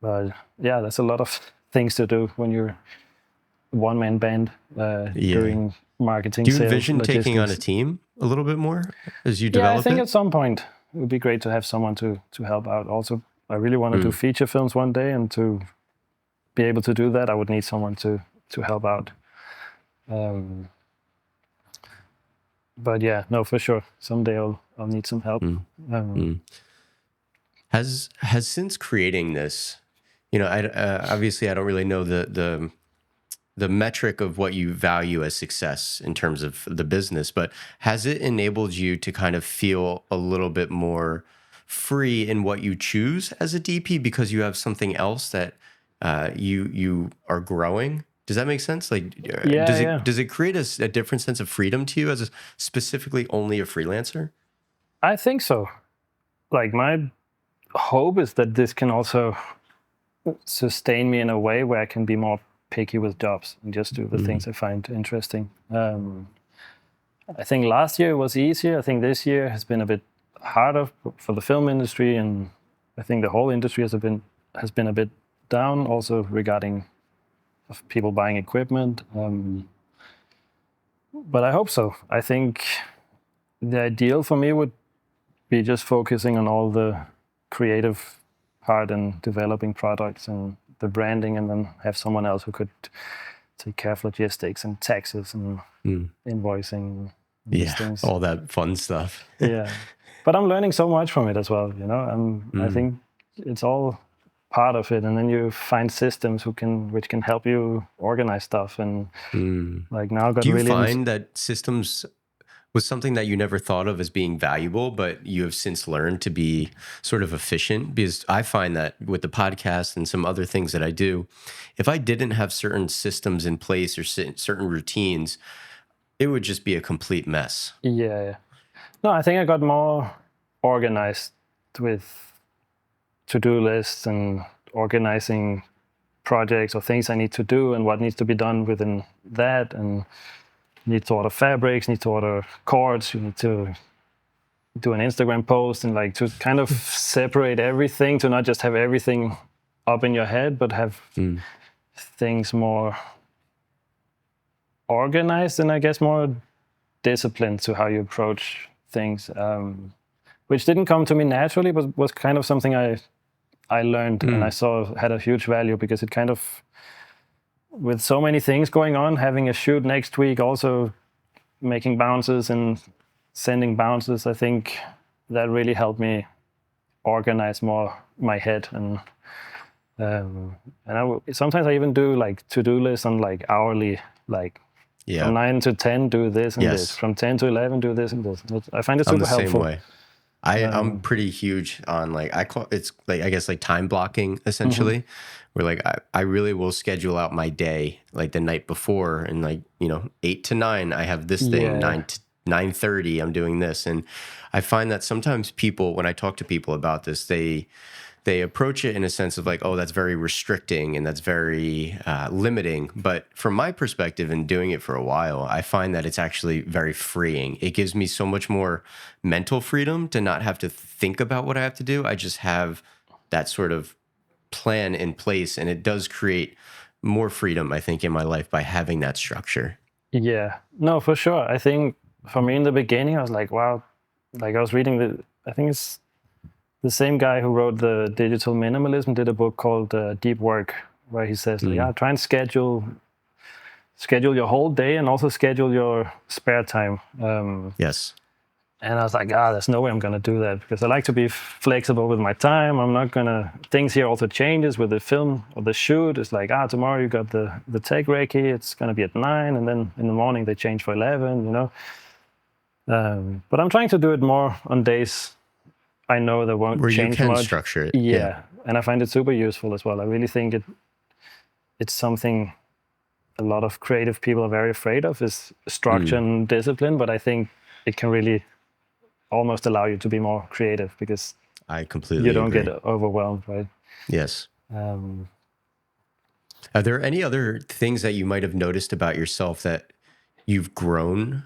But yeah, there's a lot of things to do when you're a one-man band doing marketing. Do you sales, envision logistics. Taking on a team a little bit more as you develop it? Yeah, I think at some point it would be great to have someone to help out. Also, I really want to do feature films one day, and to be able to do that, I would need someone to help out. But yeah, no, for sure. Someday I'll need some help. Has since creating this, obviously I don't really know the metric of what you value as success in terms of the business, but has it enabled you to kind of feel a little bit more free in what you choose as a DP because you have something else that you are growing? Does that make sense? Like, does it create a different sense of freedom to you as specifically only a freelancer? I think so. Like, my hope is that this can also sustain me in a way where I can be more picky with jobs and just do the things I find interesting. I think last year was easier. I think this year has been a bit harder for the film industry, and I think the whole industry has been a bit down also regarding of people buying equipment. But I hope so. I think the ideal for me would be just focusing on all the creative part and developing products and the branding, and then have someone else who could take care of logistics and taxes and invoicing. And these things. All that fun stuff. Yeah, but I'm learning so much from it as well. I think it's all part of it, and then you find systems which can help you organize stuff. And like now, do you find that systems was something that you never thought of as being valuable, but you have since learned to be sort of efficient? Because I find that with the podcast and some other things that I do, if I didn't have certain systems in place or certain routines, it would just be a complete mess. Yeah. No, I think I got more organized with to-do lists and organizing projects or things I need to do and what needs to be done within that, and need to order fabrics, need to order cords, you need to do an Instagram post, and like to kind of separate everything, to not just have everything up in your head, but have things more organized and I guess more disciplined to how you approach things, which didn't come to me naturally, but was kind of something I learned and I saw had a huge value, because it kind of, with so many things going on, having a shoot next week, also making bounces and sending bounces, I think that really helped me organize more my head. And sometimes I even do like to-do lists on like hourly, like from 9 to 10 do this and this, from 10 to 11 do this and this. I find it super helpful. Same way. I'm pretty huge on like, I call it's like, I guess like time blocking essentially, where like I really will schedule out my day like the night before, and like, 8 to 9 I have this thing, 9 to 9:30 I'm doing this. And I find that sometimes people, when I talk to people about this, they approach it in a sense of like, oh, that's very restricting and that's very limiting. But from my perspective, and doing it for a while, I find that it's actually very freeing. It gives me so much more mental freedom to not have to think about what I have to do. I just have that sort of plan in place, and it does create more freedom, I think, in my life by having that structure. Yeah, no, for sure. I think for me in the beginning, I was like, wow, like I was reading I think it's the same guy who wrote the Digital Minimalism did a book called Deep Work, where he says, try and schedule your whole day and also schedule your spare time. Yes. And I was like, there's no way I'm going to do that, because I like to be flexible with my time. I'm not going to, things here also changes with the film or the shoot. It's like, tomorrow you got the tech recce, it's going to be at 9, and then in the morning they change for 11, But I'm trying to do it more on days I know that won't where change you can much. Structure it. Yeah, and I find it super useful as well. I really think it's something a lot of creative people are very afraid of, is structure and discipline. But I think it can really almost allow you to be more creative, because I completely you don't agree. get overwhelmed, right? Yes. Are there any other things that you might have noticed about yourself that you've grown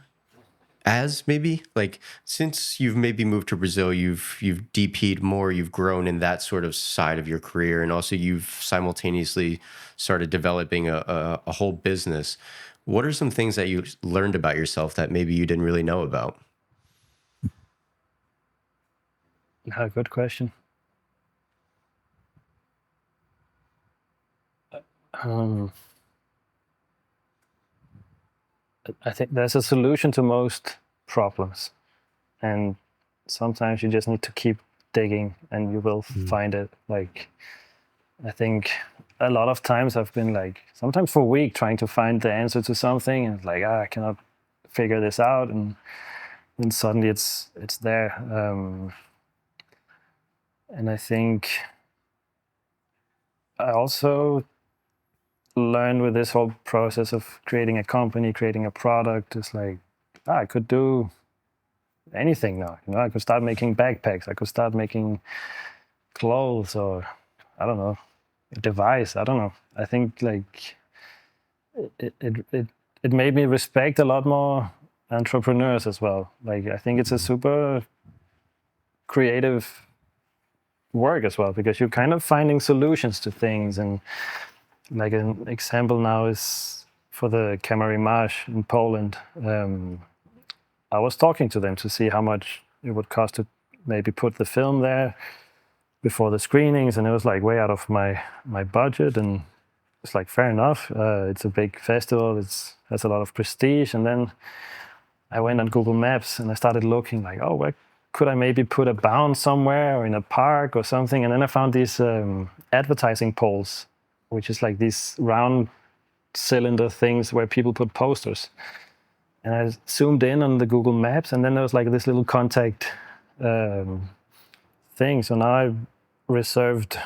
as, maybe like since you've maybe moved to Brazil, you've DP'd more, you've grown in that sort of side of your career, and also you've simultaneously started developing a whole business. What are some things that you learned about yourself that maybe you didn't really know about? Good question. I think there's a solution to most problems, and sometimes you just need to keep digging and you will find it. Like, I think a lot of times I've been like, sometimes for a week trying to find the answer to something, and it's like, I cannot figure this out, and then suddenly it's there. And I think I also learned with this whole process of creating a company, creating a product, it's like, I could do anything now. I could start making backpacks. I could start making clothes, or I don't know, a device. I don't know. I think like it made me respect a lot more entrepreneurs as well. Like, I think it's a super creative work as well, because you're kind of finding solutions to things. And like an example now is for the Camera Image in Poland. I was talking to them to see how much it would cost to maybe put the film there before the screenings, and it was like way out of my budget. And it's like, fair enough. It's a big festival. Has a lot of prestige. And then I went on Google Maps and I started looking like, where could I maybe put a bounce somewhere or in a park or something? And then I found these advertising poles, which is like these round cylinder things where people put posters. and I zoomed in on the Google Maps, and then there was like this little contact thing. So now I've reserved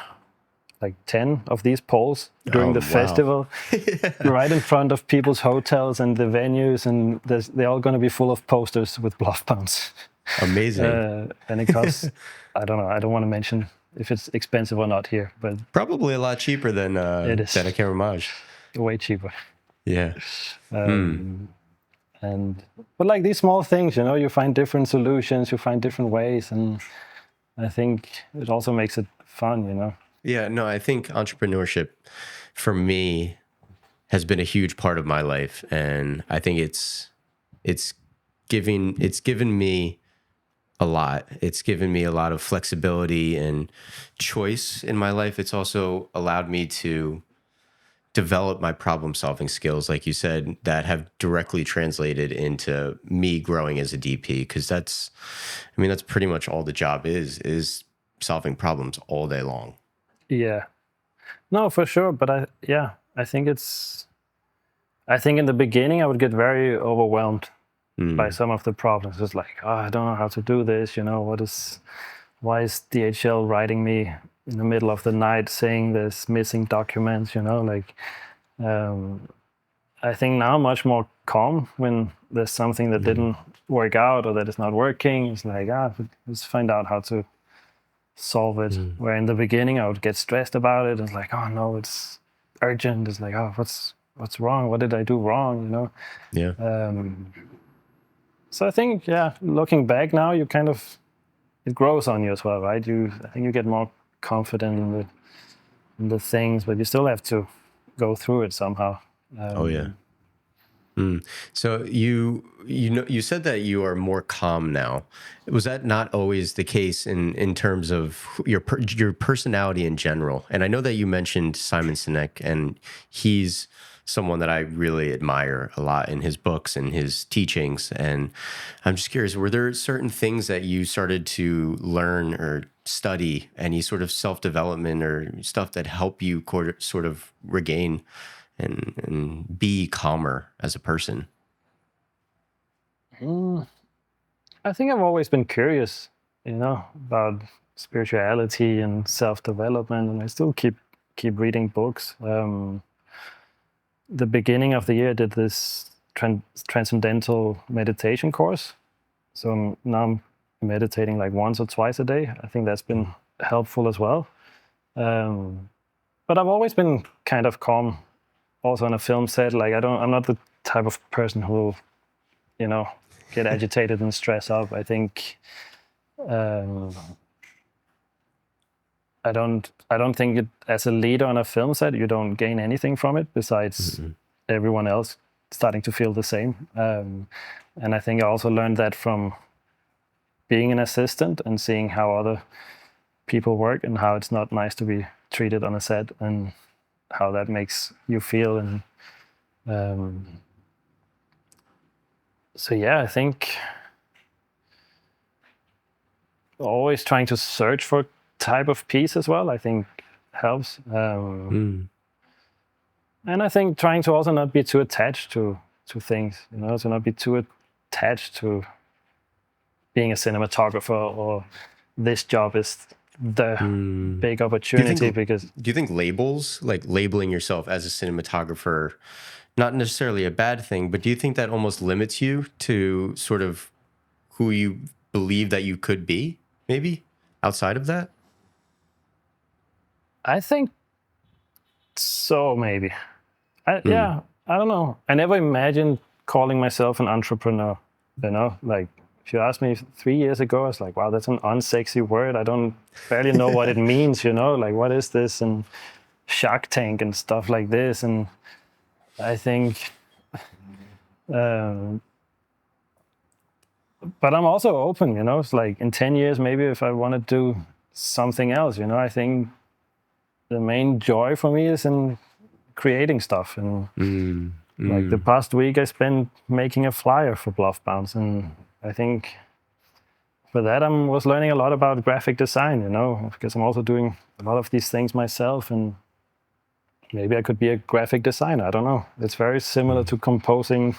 like 10 of these poles during the festival, right in front of people's hotels and the venues, and they're all going to be full of posters with Bluff Bounce. Amazing. And it costs, I don't know, I don't want to mention if it's expensive or not here, but probably a lot cheaper than a camera mage. Way cheaper. Yeah. But like these small things, you know, you find different solutions, you find different ways, and I think it also makes it fun, you know. Yeah, no, I think entrepreneurship for me has been a huge part of my life, and I think it's given me a lot. It's given me a lot of flexibility and choice in my life. It's also allowed me to develop my problem solving skills, like you said, that have directly translated into me growing as a DP, because that's pretty much all the job is solving problems all day long. Yeah, no, for sure. But I think in the beginning I would get very overwhelmed by some of the problems. It's like, oh, I don't know how to do this. You know, why is DHL writing me in the middle of the night saying there's missing documents? You know, like, I think now I'm much more calm when there's something that didn't work out or that is not working. It's like, let's find out how to solve it. Where in the beginning I would get stressed about it. It's like, oh no, it's urgent. It's like, oh, what's wrong? What did I do wrong? You know? Yeah. So I think, looking back now, it grows on you as well, right? I think you get more confident in the things, but you still have to go through it somehow. So you said that you are more calm now. Was that not always the case in terms of your personality in general? And I know that you mentioned Simon Sinek, and he's someone that I really admire a lot in his books and his teachings. And I'm just curious, were there certain things that you started to learn or study, any sort of self-development or stuff that help you sort of regain and be calmer as a person? I think I've always been curious, you know, about spirituality and self-development, and I still keep reading books. The beginning of the year I did this transcendental meditation course. So now I'm meditating like once or twice a day. I think that's been helpful as well. But I've always been kind of calm also on a film set. Like I'm not the type of person who will, you know, get agitated and stress up. I think I don't think as a leader on a film set, you don't gain anything from it besides everyone else starting to feel the same. And I think I also learned that from being an assistant and seeing how other people work and how it's not nice to be treated on a set and how that makes you feel. And I think always trying to search for type of piece as well, I think helps. And I think trying to also not be too attached to things, you know, to not be too attached to being a cinematographer or this job is the big opportunity. Do you think labels, like labeling yourself as a cinematographer, not necessarily a bad thing, but do you think that almost limits you to sort of who you believe that you could be, maybe outside of that? I think so, maybe. I don't know. I never imagined calling myself an entrepreneur, you know? Like, if you asked me 3 years ago, I was like, wow, that's an unsexy word. I don't barely know what it means, you know? Like, what is this? And Shark Tank and stuff like this. And I think... but I'm also open, you know? It's like, in 10 years, maybe if I want to do something else, you know? I think the main joy for me is in creating stuff. And like the past week I spent making a flyer for Bluff Bounce, and I think for that I was learning a lot about graphic design, you know, because I'm also doing a lot of these things myself, and maybe I could be a graphic designer. I don't know. It's very similar to composing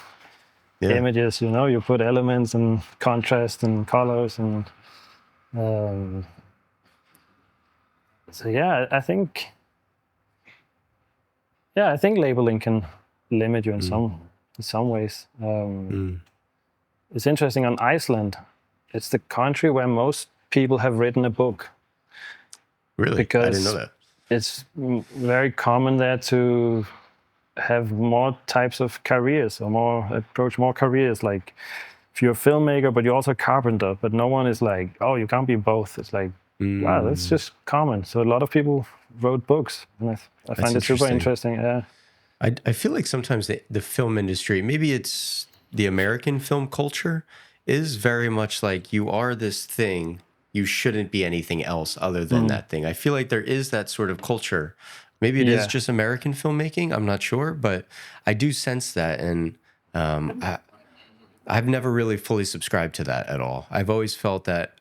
images. You know, you put elements and contrast and colors and. So yeah, I think labeling can limit you in some ways. It's interesting on Iceland. It's the country where most people have written a book. Really? Because I didn't know that. It's very common there to have more types of careers or approach more careers. Like if you're a filmmaker, but you're also a carpenter, but no one is like, oh, you can't be both. It's like, wow, that's just common. So a lot of people wrote books, and I find it super interesting. Yeah. I feel like sometimes the film industry, maybe it's the American film culture, is very much like, you are this thing, you shouldn't be anything else other than that thing. I feel like there is that sort of culture. Maybe it is just American filmmaking, I'm not sure, but I do sense that, and I've never really fully subscribed to that at all. I've always felt that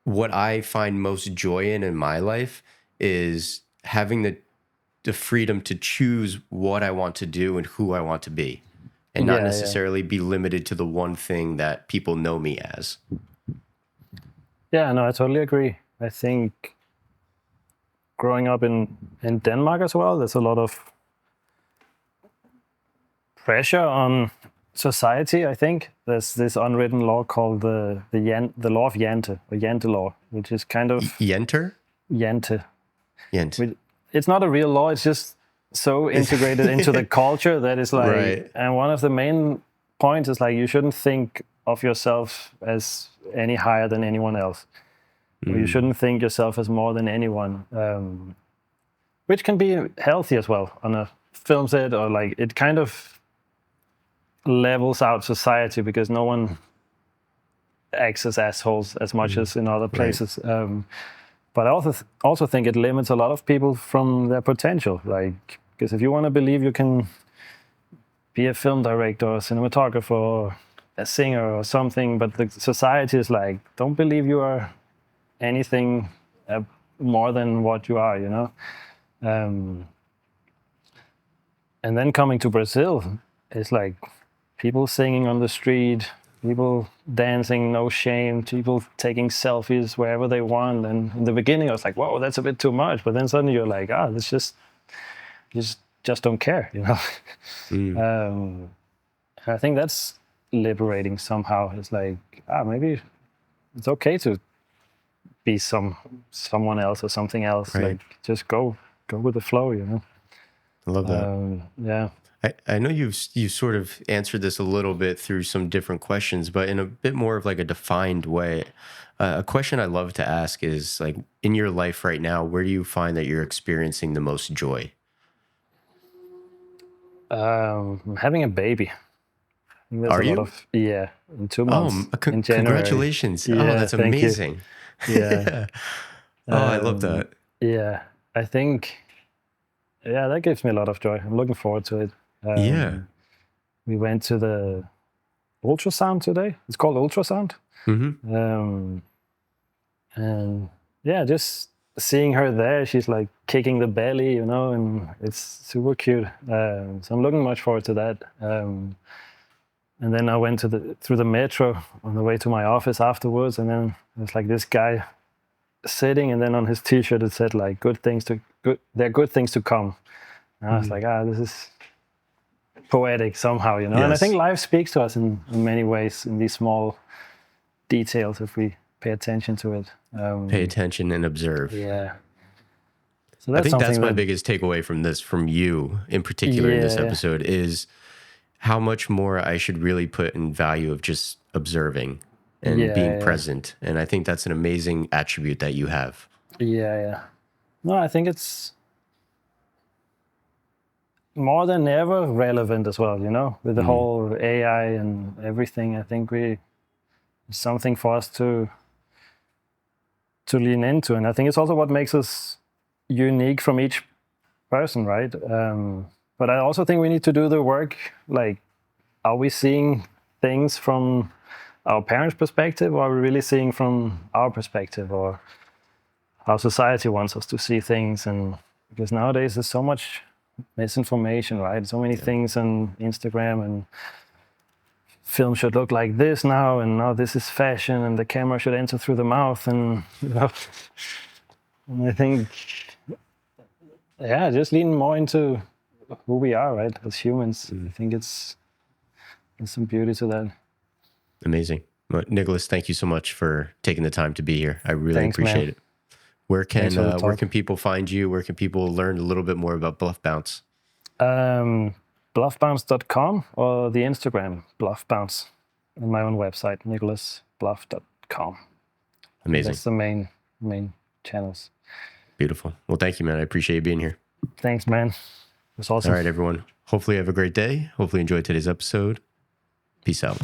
what I find most joy in my life is having the freedom to choose what I want to do and who I want to be, and not necessarily be limited to the one thing that people know me as. Yeah, no, I totally agree. I think growing up in Denmark as well, there's a lot of pressure on society. I think there's this unwritten law called the law of Jante, or Jante law, which is kind of Jente. It's not a real law. It's just so integrated into the culture that it's like, and one of the main points is like, you shouldn't think of yourself as any higher than anyone else. Or you shouldn't think yourself as more than anyone, which can be healthy as well on a film set, or like it kind of levels out society because no one acts as assholes as much as in other places. But I also think it limits a lot of people from their potential. Like, because if you want to believe you can be a film director or a cinematographer or a singer or something, but the society is like, don't believe you are anything more than what you are, you know? And then coming to Brazil, it's like people singing on the street, people dancing, no shame, people taking selfies wherever they want. And in the beginning, I was like, whoa, that's a bit too much. But then suddenly you're like, this you just don't care, you know? I think that's liberating somehow. It's like, maybe it's okay to be someone else or something else. Like, just go with the flow, you know? I love that. I know you sort of answered this a little bit through some different questions, but in a bit more of like a defined way. A question I love to ask is, like, in your life right now, where do you find that you're experiencing the most joy? Having a baby. Are you? In 2 months. In January. Congratulations. Yeah, that's amazing. Yeah. I love that. Yeah, I think, that gives me a lot of joy. I'm looking forward to it. We went to the ultrasound today. It's called ultrasound. And just seeing her there, she's like kicking the belly, you know, and it's super cute. So I'm looking much forward to that. And then I went through the metro on the way to my office afterwards, and then there's like this guy sitting, and then on his T-shirt it said like, there are good things to come. And I was like, this is poetic somehow, you know. Yes. And I think life speaks to us in many ways, in these small details, if we pay attention to it. Pay attention and observe. Yeah. So I think that's my biggest takeaway from you in particular in this episode, is how much more I should really put in value of just observing and being present. And I think that's an amazing attribute that you have. Yeah. No, I think it's more than ever relevant as well, you know, with the whole AI and everything. I think it's something for us to lean into. And I think it's also what makes us unique from each person, right? But I also think we need to do the work. Like, are we seeing things from our parents' perspective, or are we really seeing from our perspective, or how society wants us to see things? And because nowadays there's so much misinformation, right? So many things on Instagram, and film should look like this now, and now this is fashion, and the camera should enter through the mouth, and and I think, yeah, just leaning more into who we are, right, as humans. I think there's some beauty to that. Amazing. Well, Nicholas, thank you so much for taking the time to be here. I really appreciate it. Where can people find you? Where can people learn a little bit more about Bluff Bounce? BluffBounce.com or the Instagram Bluff Bounce, and my own website, nicholasbluff.com. Amazing. That's the main channels. Beautiful. Well, thank you, man. I appreciate you being here. Thanks, man. It was awesome. All right, everyone. Hopefully you have a great day. Hopefully you enjoyed today's episode. Peace out.